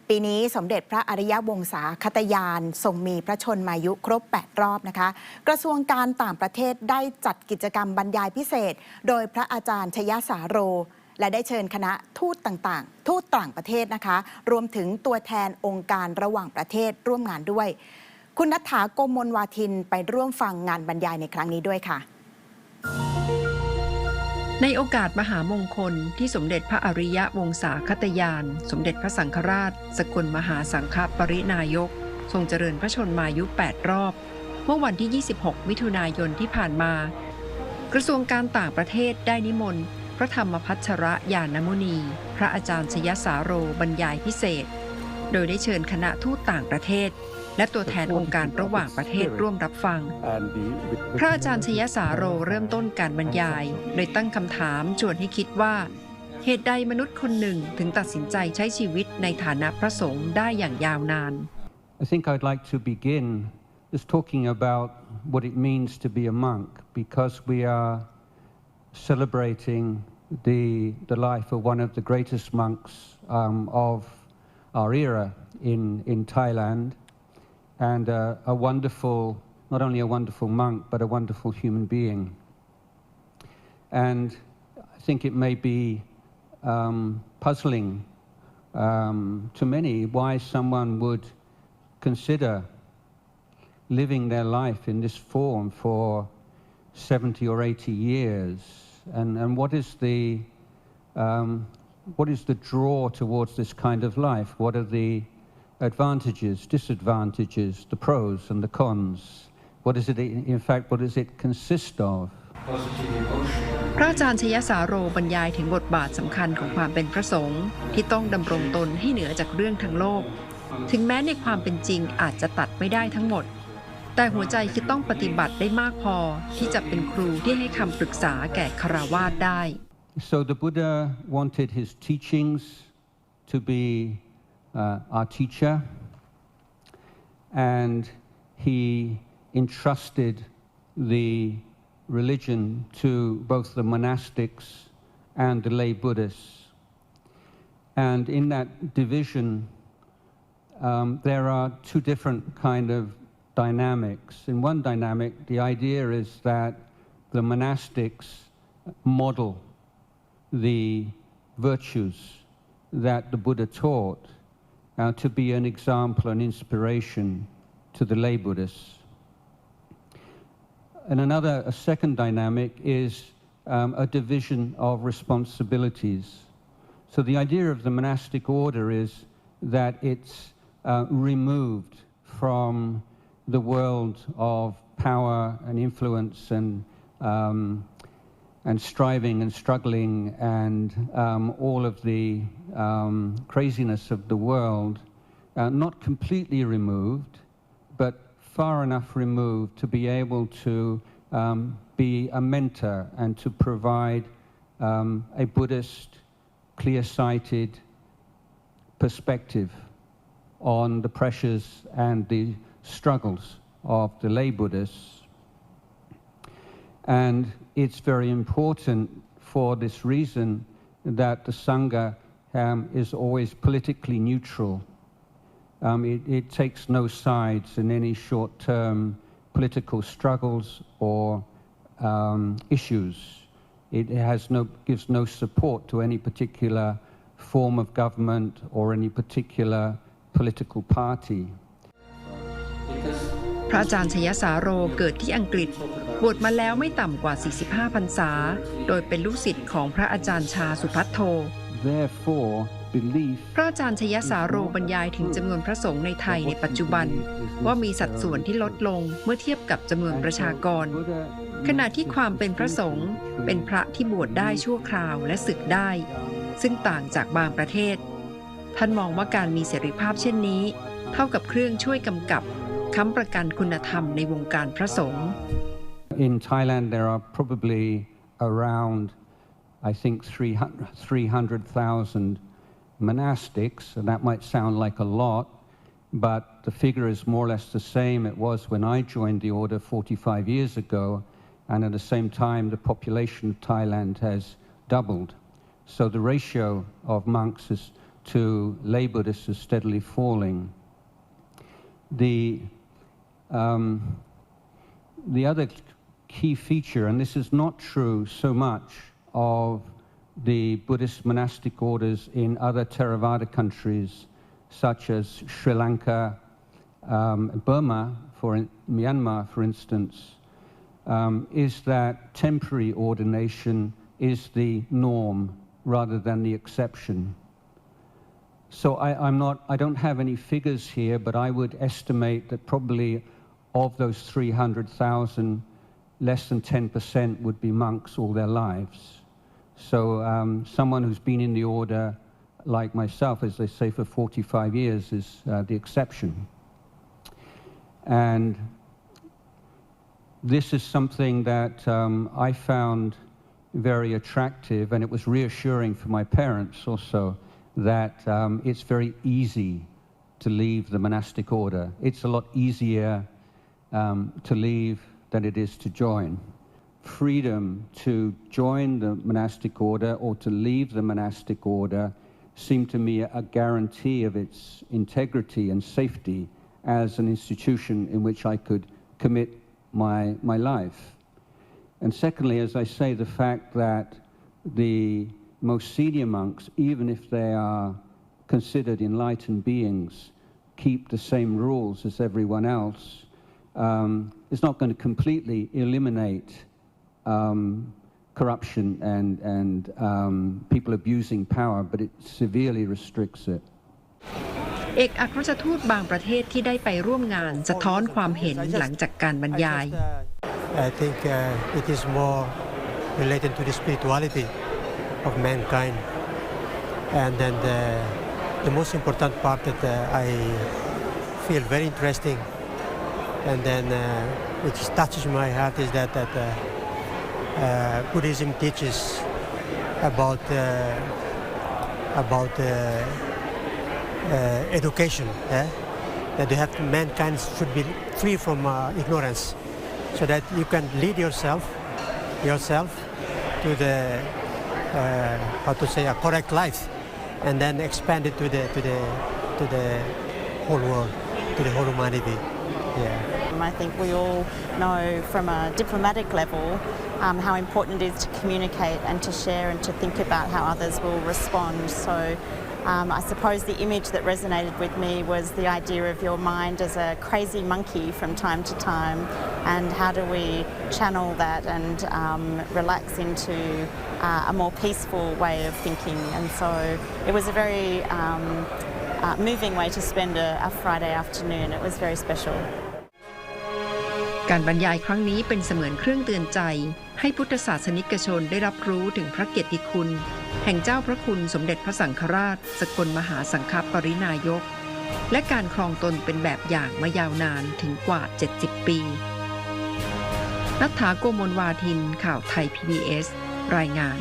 ปีนี้สมเด็จพระอริยวงศาคตญาณทรงมีพระชนมายุครบ 8 รอบนะคะกระทรวงการต่างประเทศได้จัดกิจกรรมบรรยายพิเศษ โดยพระอาจารย์ชยสาโร และได้เชิญคณะทูตต่างๆทูตต่างประเทศนะคะรวมถึงตัวแทนองค์การระหว่างประเทศร่วมงานด้วยคุณณัฐฐา โกมลวาทินไปร่วมฟังงานบรรยายในครั้งนี้ด้วยค่ะในโอกาสมหามงคลที่สมเด็จพระอริยวงศาคตญาณสมเด็จพระสังฆราชสกลมหาสังฆปรินายกทรงเจริญพระชนมายุ 8 รอบเมื่อวันที่ 26 มิถุนายนที่ผ่านมากระทรวงการต่างประเทศได้นิมนต์พระธรรมพัชรยานมุนีพระอาจารย์ชยสาโรบรรยายพิเศษโดยได้เชิญคณะทูตต่างประเทศและตัวแทนองค์การระหว่างประเทศร่วมรับฟังพระอาจารย์ชยสาโรเริ่มต้นการบรรยายโดยตั้งคำถามชวนให้คิดว่าเหตุใดมนุษย์คนหนึ่งถึงตัดสินใจใช้ชีวิตในฐานะพระสงฆ์ได้อย่างยาวนาน I think I'd like to begin just talking about what it means to be a monk because we are celebrating the life of one of the greatest monks of our era in Thailand and a wonderful, not only a wonderful monk, but a wonderful human being. And I think it may be puzzling to many why someone would consider living their life in this form for 70 or 80 years. And what is the draw towards this kind of life? What are the advantages, disadvantages, the pros and the cons? What is it, in fact, what does it consist of? พระอาจารย์ชยสาโรบรรยายถึงบทบาทสำคัญของความเป็นพระสงฆ์ที่ต้องดำรงตนให้เหนือจากเรื่องทั้งโลกถึงแม้ในความเป็นจริงอาจจะตัดไม่ได้ทั้งหมดแต่หัวใจคือต้องปฏิบัติได้มากพอที่จะเป็นครูที่ให้คำปรึกษาแก่ฆราวาสได้ So the Buddha wanted his teachings to be our teacher, and he entrusted the religion to both the monastics and the lay Buddhists. And in that division, there are two different kind of dynamics. In one dynamic, the idea is that the monastics model the virtues that the Buddha taught to be an example and inspiration to the lay Buddhists. And a second dynamic is a division of responsibilities. So the idea of the monastic order is that it's removed from the world of power and influence and striving and struggling and all of the craziness of the world, not completely removed, but far enough removed to be able to be a mentor and to provide a Buddhist, clear-sighted perspective on the pressures and the struggles of the lay Buddhists. And it's very important for this reason that the Sangha is always politically neutral. It takes no sides in any short-term political struggles or issues. It gives no support to any particular form of government or any particular political party. พระอาจารย์ชยสาโรเกิดที่อังกฤษบวชมาแล้วไม่ต่ำกว่า 45 พรรษาโดยเป็นลูกศิษย์ของพระอาจารย์ชาสุภัทโทพระอาจารย์ชยสาโรบรรยายถึงจำนวนพระสงฆ์ในไทยในปัจจุบันว่ามีสัดส่วนที่ลดลงเมื่อเทียบกับจำนวนประชากรขณะที่ความเป็นพระสงฆ์เป็นพระที่บวชได้ชั่วคราวและสึกได้ซึ่งต่างจากบางประเทศท่านมองว่าการมีเสรีภาพเช่นนี้เท่ากับเครื่องช่วยกำกับค้ำประกันคุณธรรมในวงการพระสงฆ์ In Thailand, there are probably around, I think, 300,000 monastics, and that might sound like a lot, but the figure is more or less the same it was when I joined the order 45 years ago, and at the same time, the population of Thailand has doubled. So the ratio of monks has to lay Buddhists is steadily falling. The other key feature, and this is not true so much of the Buddhist monastic orders in other Theravada countries such as Sri Lanka, Burma, Myanmar, for instance, is that temporary ordination is the norm rather than the exception. So I don't have any figures here, but I would estimate that probably of those 300,000, less than 10% would be monks all their lives. So someone who's been in the order, like myself, as they say, for 45 years is the exception. And this is something that I found very attractive, and it was reassuring for my parents also that it's very easy to leave the monastic order. It's a lot easier to leave than it is to join. Freedom to join the monastic order or to leave the monastic order seemed to me a guarantee of its integrity and safety as an institution in which I could commit my life. And secondly, as I say, the fact that the most senior monks, even if they are considered enlightened beings, keep the same rules as everyone else, is not going to completely eliminate corruption and people abusing power, but it severely restricts it. เอกอัครราชทูตบางประเทศที่ได้ไปร่วมงานสะท้อนความเห็นหลังจากการบรรยาย I think it is more related to the spirituality of mankind, and then the most important part that I feel very interesting, and then which touches my heart is that Buddhism teaches about education, that mankind should be free from ignorance, so that you can lead yourself to the a correct life, and then expand it to the whole world, to the whole humanity. Yeah. I think we all know from a diplomatic level how important it is to communicate and to share and to think about how others will respond. So I suppose the image that resonated with me was the idea of your mind as a crazy monkey from time to time, and how do we channel that and relax into a more peaceful way of thinking. And so it was a very moving way to spend a Friday afternoon. It was very special. การบรรยายครั้งนี้เป็นเสมือนเครื่องเตือนใจให้พุทธศาสนิกชนได้รับรู้ถึงพระเกียรติคุณแห่งเจ้าพระคุณสมเด็จพระสังฆราชสกลมหาสังฆปรินายกและการครองตนเป็นแบบอย่างมายาวนานถึงกว่า70 ปีณัฐฐา โกมลวาทินข่าวไทย PBS รายงาน